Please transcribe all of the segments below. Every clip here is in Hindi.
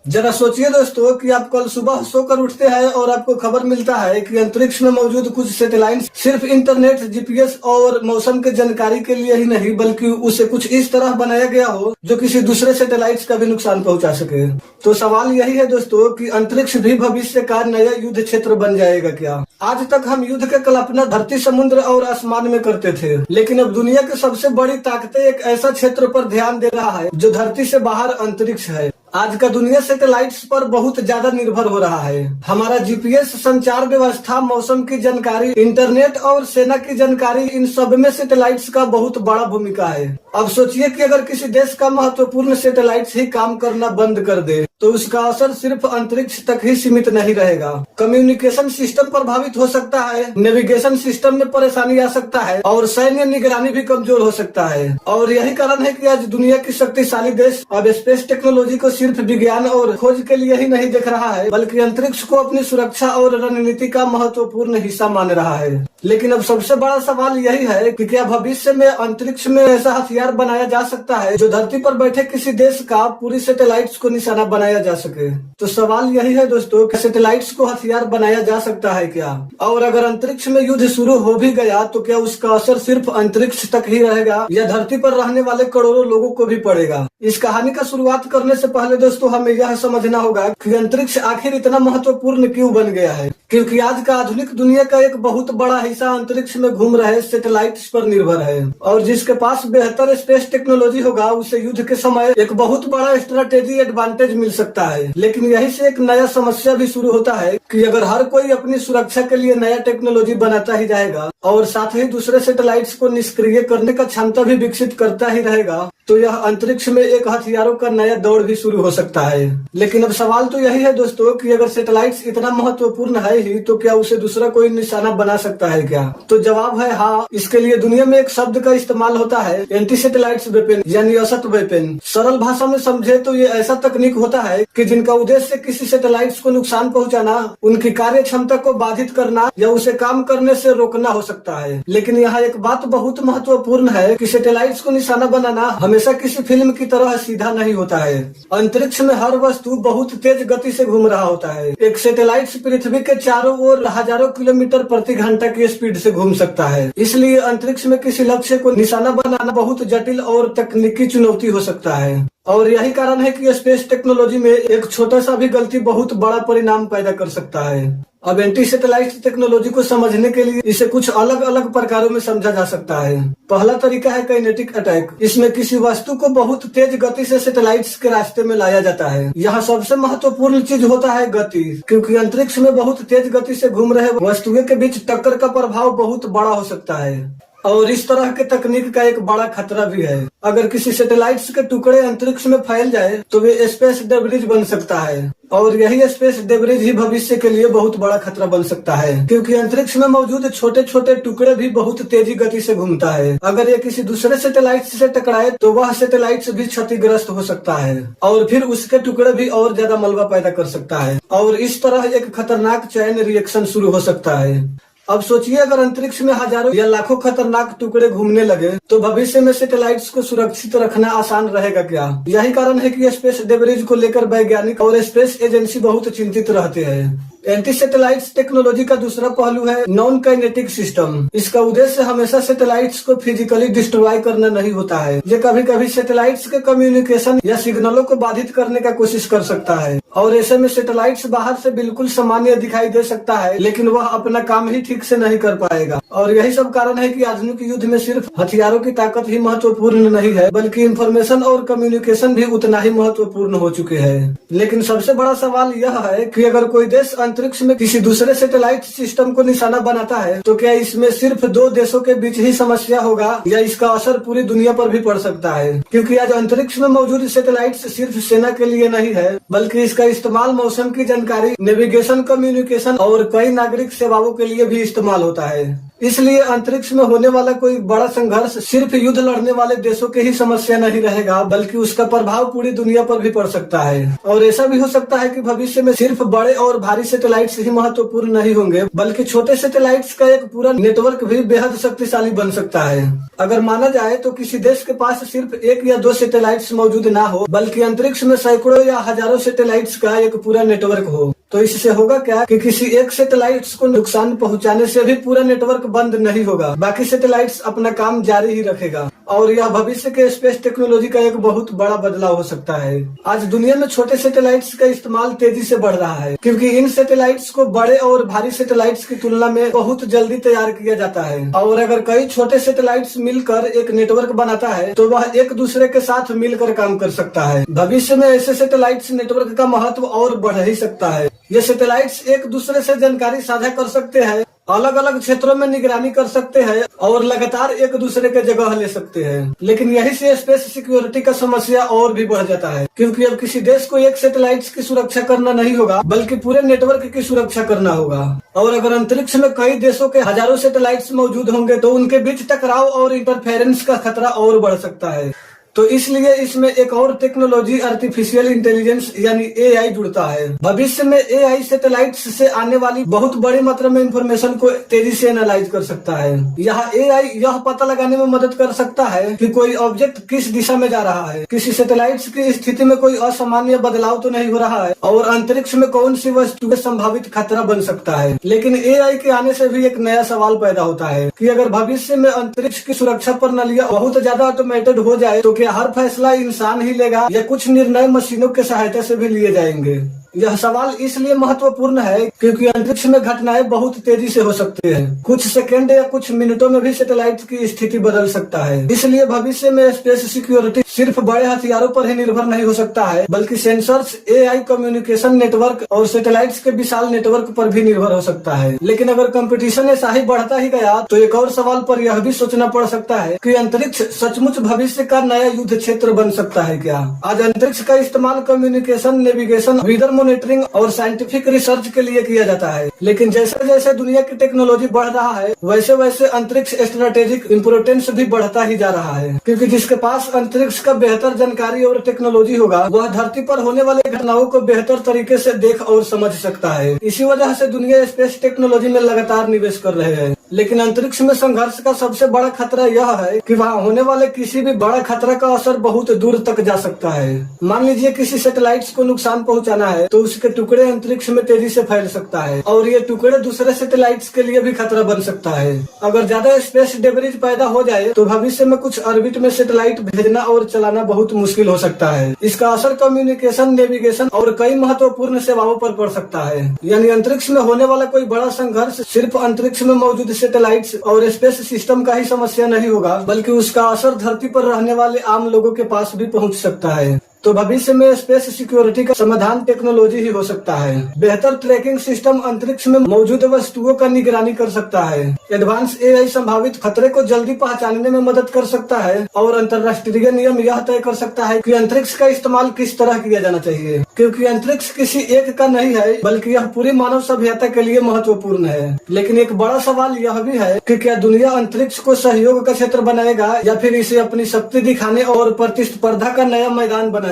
जरा सोचिए दोस्तों कि आप कल सुबह सोकर उठते हैं और आपको खबर मिलता है कि अंतरिक्ष में मौजूद कुछ सैटेलाइट सिर्फ इंटरनेट, जीपीएस और मौसम के जानकारी के लिए ही नहीं बल्कि उसे कुछ इस तरह बनाया गया हो जो किसी दूसरे सैटेलाइट का भी नुकसान पहुंचा सके। तो सवाल यही है दोस्तों कि अंतरिक्ष भी भविष्य का नया युद्ध क्षेत्र बन जाएगा क्या? आज तक हम युद्ध की कल्पना धरती, समुद्र और आसमान में करते थे, लेकिन अब दुनिया की सबसे बड़ी ताकतें एक ऐसा क्षेत्र पर ध्यान दे रहा है जो धरती से बाहर अंतरिक्ष है। आज का दुनिया सैटेलाइट्स पर बहुत ज्यादा निर्भर हो रहा है। हमारा जीपीएस, संचार व्यवस्था, मौसम की जानकारी, इंटरनेट और सेना की जानकारी, इन सब में सैटेलाइट्स का बहुत बड़ा भूमिका है। अब सोचिए कि अगर किसी देश का महत्वपूर्ण सैटेलाइट्स ही काम करना बंद कर दे तो उसका असर सिर्फ अंतरिक्ष तक ही सीमित नहीं रहेगा। कम्युनिकेशन सिस्टम प्रभावित हो सकता है, नेविगेशन सिस्टम में परेशानी आ सकता है और सैन्य निगरानी भी कमजोर हो सकता है। और यही कारण है कि आज दुनिया की शक्तिशाली देश अब स्पेस टेक्नोलॉजी को सिर्फ विज्ञान और खोज के लिए ही नहीं देख रहा है बल्कि अंतरिक्ष को अपनी सुरक्षा और रणनीति का महत्वपूर्ण हिस्सा मान रहा है। लेकिन अब सबसे बड़ा सवाल यही है कि क्या भविष्य में अंतरिक्ष में ऐसा हथियार बनाया जा सकता है जो धरती पर बैठे किसी देश का पूरी सैटेलाइट्स को निशाना बनाया जा सके? तो सवाल यही है दोस्तों कि सैटेलाइट्स को हथियार बनाया जा सकता है क्या? और अगर अंतरिक्ष में युद्ध शुरू हो भी गया तो क्या उसका असर सिर्फ अंतरिक्ष तक ही रहेगा या धरती पर रहने वाले करोड़ों लोगों को भी पड़ेगा? इस कहानी का शुरुआत करने से पहले दोस्तों हमें यह समझना होगा कि अंतरिक्ष आखिर इतना महत्वपूर्ण क्यों बन गया है। क्योंकि आज का आधुनिक दुनिया का एक बहुत बड़ा हिस्सा अंतरिक्ष में घूम रहे सैटेलाइट्स पर निर्भर है और जिसके पास बेहतर स्पेस टेक्नोलॉजी होगा उसे युद्ध के समय एक बहुत बड़ा स्ट्रेटेजी एडवांटेज मिल सकता है। लेकिन यही से एक नया समस्या भी शुरू होता है कि अगर हर कोई अपनी सुरक्षा के लिए नया टेक्नोलॉजी बनाता ही जाएगा और साथ ही दूसरे सैटेलाइट्स को निष्क्रिय करने का क्षमता भी विकसित करता ही रहेगा तो यह अंतरिक्ष में एक हथियारों का नया दौड़ भी शुरू हो सकता है। लेकिन अब सवाल तो यही है दोस्तों कि अगर सैटेलाइट्स इतना महत्वपूर्ण है ही तो क्या उसे दूसरा कोई निशाना बना सकता है क्या? तो जवाब है हाँ। इसके लिए दुनिया में एक शब्द का इस्तेमाल होता है, एंटी सैटेलाइट्स वेपन यानी असत वेपन। सरल भाषा में समझे तो ये ऐसा तकनीक होता है कि जिनका उद्देश्य किसी सैटेलाइट्स को नुकसान पहुंचाना, उनकी कार्य क्षमता को बाधित करना या उसे काम करने से रोकना हो सकता है। लेकिन यहाँ एक बात बहुत महत्वपूर्ण है कि सैटेलाइट्स को निशाना बनाना हमेशा किसी फिल्म की तरह सीधा नहीं होता है। अंतरिक्ष में हर वस्तु बहुत तेज गति से घूम रहा होता है। एक सैटेलाइट पृथ्वी के चारों ओर हजारों किलोमीटर प्रति घंटा की स्पीड से घूम सकता है। इसलिए अंतरिक्ष में किसी लक्ष्य को निशाना बनाना बहुत जटिल और तकनीकी चुनौती हो सकता है। और यही कारण है कि स्पेस टेक्नोलॉजी में एक छोटा सा भी गलती बहुत बड़ा परिणाम पैदा कर सकता है। अब एंटी सैटेलाइट टेक्नोलॉजी को समझने के लिए इसे कुछ अलग अलग प्रकारों में समझा जा सकता है। पहला तरीका है काइनेटिक अटैक। इसमें किसी वस्तु को बहुत तेज गति से सैटेलाइट्स के रास्ते में लाया जाता है। यहाँ सबसे महत्वपूर्ण चीज होता है गति, क्योंकि अंतरिक्ष में बहुत तेज गति से घूम रहे वस्तुओं के बीच टक्कर का प्रभाव बहुत बड़ा हो सकता है और इस तरह के तकनीक का एक बड़ा खतरा भी है। अगर किसी सैटेलाइट्स के टुकड़े अंतरिक्ष में फैल जाए तो वे स्पेस डेब्रिज बन सकता है और यही स्पेस डेब्रिज ही भविष्य के लिए बहुत बड़ा खतरा बन सकता है, क्योंकि अंतरिक्ष में मौजूद छोटे छोटे टुकड़े भी बहुत तेजी गति से घूमता है। अगर ये किसी दूसरे सैटेलाइट से टकराए तो वह सैटेलाइट भी क्षतिग्रस्त हो सकता है और फिर उसके टुकड़े भी और ज्यादा मलबा पैदा कर सकता है और इस तरह एक खतरनाक चैन रिएक्शन शुरू हो सकता है। अब सोचिए अगर अंतरिक्ष में हजारों या लाखों खतरनाक टुकड़े घूमने लगे तो भविष्य में सैटेलाइट्स को सुरक्षित रखना आसान रहेगा क्या? यही कारण है कि स्पेस डेब्रिज को लेकर वैज्ञानिक और स्पेस एजेंसी बहुत चिंतित रहते हैं। एंटी सैटेलाइट्स टेक्नोलॉजी का दूसरा पहलू है नॉन काइनेटिक सिस्टम। इसका उद्देश्य हमेशा सैटेलाइट्स को फिजिकली डिस्ट्रॉय करना नहीं होता है। ये कभी कभी सैटेलाइट्स के कम्युनिकेशन या सिग्नलों को बाधित करने का कोशिश कर सकता है और ऐसे में सैटेलाइट्स बाहर से बिल्कुल सामान्य दिखाई दे सकता है लेकिन वह अपना काम ही ठीक से नहीं कर पाएगा। और यही सब कारण है कि आधुनिक युद्ध में सिर्फ हथियारों की ताकत ही महत्वपूर्ण नहीं है बल्कि इंफॉर्मेशन और कम्युनिकेशन भी उतना ही महत्वपूर्ण हो चुके हैं। लेकिन सबसे बड़ा सवाल यह है कि अगर कोई देश अंतरिक्ष में किसी दूसरे सैटेलाइट सिस्टम को निशाना बनाता है तो क्या इसमें सिर्फ दो देशों के बीच ही समस्या होगा या इसका असर पूरी दुनिया पर भी पड़ सकता है? क्योंकि आज अंतरिक्ष में मौजूद सैटेलाइट सिर्फ सेना के लिए नहीं है बल्कि इसका इस्तेमाल मौसम की जानकारी, नेविगेशन, कम्युनिकेशन और कई नागरिक सेवाओं के लिए भी इस्तेमाल होता है। इसलिए अंतरिक्ष में होने वाला कोई बड़ा संघर्ष सिर्फ युद्ध लड़ने वाले देशों के ही समस्या नहीं रहेगा, बल्कि उसका प्रभाव पूरी दुनिया पर भी पड़ सकता है। और ऐसा भी हो सकता है कि भविष्य में सिर्फ बड़े और भारी सैटेलाइट्स ही महत्वपूर्ण नहीं होंगे, बल्कि छोटे सैटेलाइट्स का एक पूरा नेटवर्क भी बेहद शक्तिशाली बन सकता है। अगर माना जाए तो किसी देश के पास सिर्फ 1 या 2 सैटेलाइट्स मौजूद ना हो, बल्कि अंतरिक्ष में सैकड़ों या हजारों सैटेलाइट्स का एक पूरा नेटवर्क हो, तो इससे होगा क्या कि किसी एक सैटेलाइट्स को नुकसान पहुंचाने से भी पूरा नेटवर्क बंद नहीं होगा, बाकी सैटेलाइट्स अपना काम जारी ही रखेगा। और यह भविष्य के स्पेस टेक्नोलॉजी का एक बहुत बड़ा बदलाव हो सकता है। आज दुनिया में छोटे सैटेलाइट्स का इस्तेमाल तेजी से बढ़ रहा है, क्योंकि इन सैटेलाइट्स को बड़े और भारी सैटेलाइट्स की तुलना में बहुत जल्दी तैयार किया जाता है। और अगर कई छोटे सैटेलाइट्स मिलकर एक नेटवर्क बनाता है तो वह एक दूसरे के साथ मिलकर काम कर सकता है। भविष्य में ऐसे सैटेलाइट्स नेटवर्क का महत्व और बढ़ ही सकता है। ये सैटेलाइट्स एक दूसरे से जानकारी साझा कर सकते हैं, अलग अलग क्षेत्रों में निगरानी कर सकते हैं और लगातार एक दूसरे के जगह ले सकते हैं। लेकिन यही से स्पेस सिक्योरिटी का समस्या और भी बढ़ जाता है, क्योंकि अब किसी देश को एक सैटेलाइट्स की सुरक्षा करना नहीं होगा, बल्कि पूरे नेटवर्क की सुरक्षा करना होगा। और अगर अंतरिक्ष में कई देशों के हजारों सैटेलाइट्स मौजूद होंगे तो उनके बीच टकराव और इंटरफेरेंस का खतरा और बढ़ सकता है। तो इसलिए इसमें एक और टेक्नोलॉजी आर्टिफिशियल इंटेलिजेंस यानी एआई जुड़ता है। भविष्य में एआई सैटेलाइट्स से आने वाली बहुत बड़ी मात्रा में इंफॉर्मेशन को तेजी से एनालाइज कर सकता है। यहाँ एआई यह पता लगाने में मदद कर सकता है कि कोई ऑब्जेक्ट किस दिशा में जा रहा है, किसी सैटेलाइट्स की स्थिति में कोई असामान्य बदलाव तो नहीं हो रहा है, और अंतरिक्ष में कौन सी वस्तु संभावित खतरा बन सकता है। लेकिन एआई के आने से भी एक नया सवाल पैदा होता है कि अगर भविष्य में अंतरिक्ष की सुरक्षा प्रणालियां बहुत ज्यादा ऑटोमेटेड हो जाए तो क्या हर फैसला इंसान ही लेगा या कुछ निर्णय मशीनों के सहायता से भी लिए जाएंगे। यह सवाल इसलिए महत्वपूर्ण है क्योंकि अंतरिक्ष में घटनाएं बहुत तेजी से हो सकती हैं। कुछ सेकंड या कुछ मिनटों में भी सैटेलाइट की स्थिति बदल सकता है। इसलिए भविष्य में स्पेस सिक्योरिटी सिर्फ बड़े हथियारों पर ही निर्भर नहीं हो सकता है, बल्कि सेंसर्स, एआई, कम्युनिकेशन नेटवर्क और सैटेलाइट्स के विशाल नेटवर्क पर भी निर्भर हो सकता है। लेकिन अगर कंपटीशन ऐसा ही बढ़ता ही गया तो एक और सवाल पर यह भी सोचना पड़ सकता है कि अंतरिक्ष सचमुच भविष्य का नया युद्ध क्षेत्र बन सकता है क्या। आज अंतरिक्ष का इस्तेमाल कम्युनिकेशन, नेविगेशन, वेदर मॉनिटरिंग और साइंटिफिक रिसर्च के लिए किया जाता है। लेकिन जैसे जैसे दुनिया की टेक्नोलॉजी बढ़ रहा है वैसे वैसे अंतरिक्ष स्ट्रेटेजिक इम्पोर्टेंस भी बढ़ता ही जा रहा है, क्योंकि जिसके पास अंतरिक्ष का बेहतर जानकारी और टेक्नोलॉजी होगा वह धरती पर होने वाले घटनाओं को बेहतर तरीके से देख और समझ सकता है। इसी वजह से दुनिया स्पेस टेक्नोलॉजी में लगातार निवेश कर रहे हैं। लेकिन अंतरिक्ष में संघर्ष का सबसे बड़ा खतरा यह है कि वहाँ होने वाले किसी भी बड़ा खतरा का असर बहुत दूर तक जा सकता है। मान लीजिए किसी सैटेलाइट्स को नुकसान पहुँचाना है तो उसके टुकड़े अंतरिक्ष में तेजी से फैल सकता है और ये टुकड़े दूसरे सैटेलाइट्स के लिए भी खतरा बन सकता है। अगर ज्यादा स्पेस डेब्रिज पैदा हो जाए तो भविष्य में कुछ ऑर्बिट में सैटेलाइट भेजना और चलाना बहुत मुश्किल हो सकता है। इसका असर कम्युनिकेशन, नेविगेशन और कई महत्वपूर्ण सेवाओं पर पड़ सकता है। यानी अंतरिक्ष में होने वाला कोई बड़ा संघर्ष सिर्फ अंतरिक्ष में मौजूद सैटेलाइट्स और स्पेस सिस्टम का ही समस्या नहीं होगा, बल्कि उसका असर धरती पर रहने वाले आम लोगों के पास भी पहुंच सकता है। तो भविष्य में स्पेस सिक्योरिटी का समाधान टेक्नोलॉजी ही हो सकता है। बेहतर ट्रैकिंग सिस्टम अंतरिक्ष में मौजूद वस्तुओं का निगरानी कर सकता है। एडवांस एआई संभावित खतरे को जल्दी पहचानने में मदद कर सकता है और अंतर्राष्ट्रीय नियम यह तय कर सकता है कि अंतरिक्ष का इस्तेमाल किस तरह किया जाना चाहिए, क्योंकि अंतरिक्ष किसी एक का नहीं है बल्कि यह पूरी मानव सभ्यता के लिए महत्वपूर्ण है। लेकिन एक बड़ा सवाल यह भी है कि क्या दुनिया अंतरिक्ष को सहयोग का क्षेत्र बनाएगा या फिर इसे अपनी शक्ति दिखाने और प्रतिस्पर्धा का नया मैदान बनाएगा।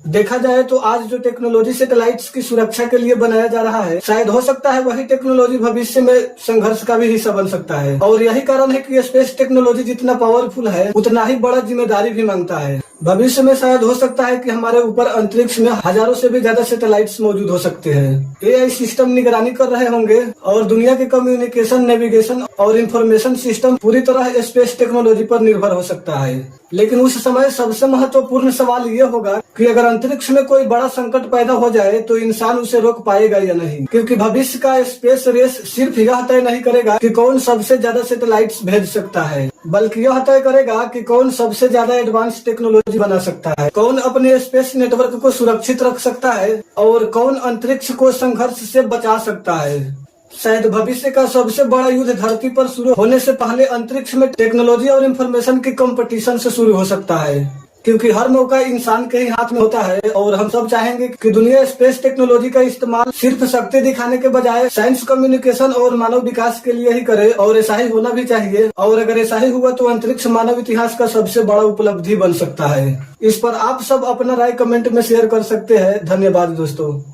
देखा जाए तो आज जो टेक्नोलॉजी सैटेलाइट्स की सुरक्षा के लिए बनाया जा रहा है, शायद हो सकता है वही टेक्नोलॉजी भविष्य में संघर्ष का भी हिस्सा बन सकता है। और यही कारण है कि स्पेस टेक्नोलॉजी जितना पावरफुल है उतना ही बड़ा जिम्मेदारी भी मांगता है। भविष्य में शायद हो सकता है कि हमारे ऊपर अंतरिक्ष में हजारों से भी ज्यादा सैटेलाइट्स मौजूद हो सकते हैं। एआई सिस्टम निगरानी कर रहे होंगे और दुनिया के कम्युनिकेशन, नेविगेशन और इंफॉर्मेशन सिस्टम पूरी तरह स्पेस टेक्नोलॉजी पर निर्भर हो सकता है। लेकिन उस समय सबसे महत्वपूर्ण सवाल ये होगा कि अगर अंतरिक्ष में कोई बड़ा संकट पैदा हो जाए तो इंसान उसे रोक पाएगा या नहीं, क्योंकि भविष्य का स्पेस रेस सिर्फ यह तय नहीं करेगा कि कौन सबसे ज्यादा सैटेलाइट्स भेज सकता है, बल्कि यह तय करेगा कि कौन सबसे ज्यादा एडवांस टेक्नोलॉजी बना सकता है, कौन अपने स्पेस नेटवर्क को सुरक्षित रख सकता है और कौन अंतरिक्ष को संघर्ष से बचा सकता है। शायद भविष्य का सबसे बड़ा युद्ध धरती पर शुरू होने से पहले अंतरिक्ष में टेक्नोलॉजी और इंफॉर्मेशन की कंपटीशन से शुरू हो सकता है। क्योंकि हर मौका इंसान के ही हाथ में होता है और हम सब चाहेंगे कि दुनिया स्पेस टेक्नोलॉजी का इस्तेमाल सिर्फ शक्ति दिखाने के बजाय साइंस, कम्युनिकेशन और मानव विकास के लिए ही करे, और ऐसा ही होना भी चाहिए। और अगर ऐसा ही हुआ तो अंतरिक्ष मानव इतिहास का सबसे बड़ा उपलब्धि बन सकता है। इस पर आप सब अपना राय कमेंट में शेयर कर सकते हैं। धन्यवाद दोस्तों।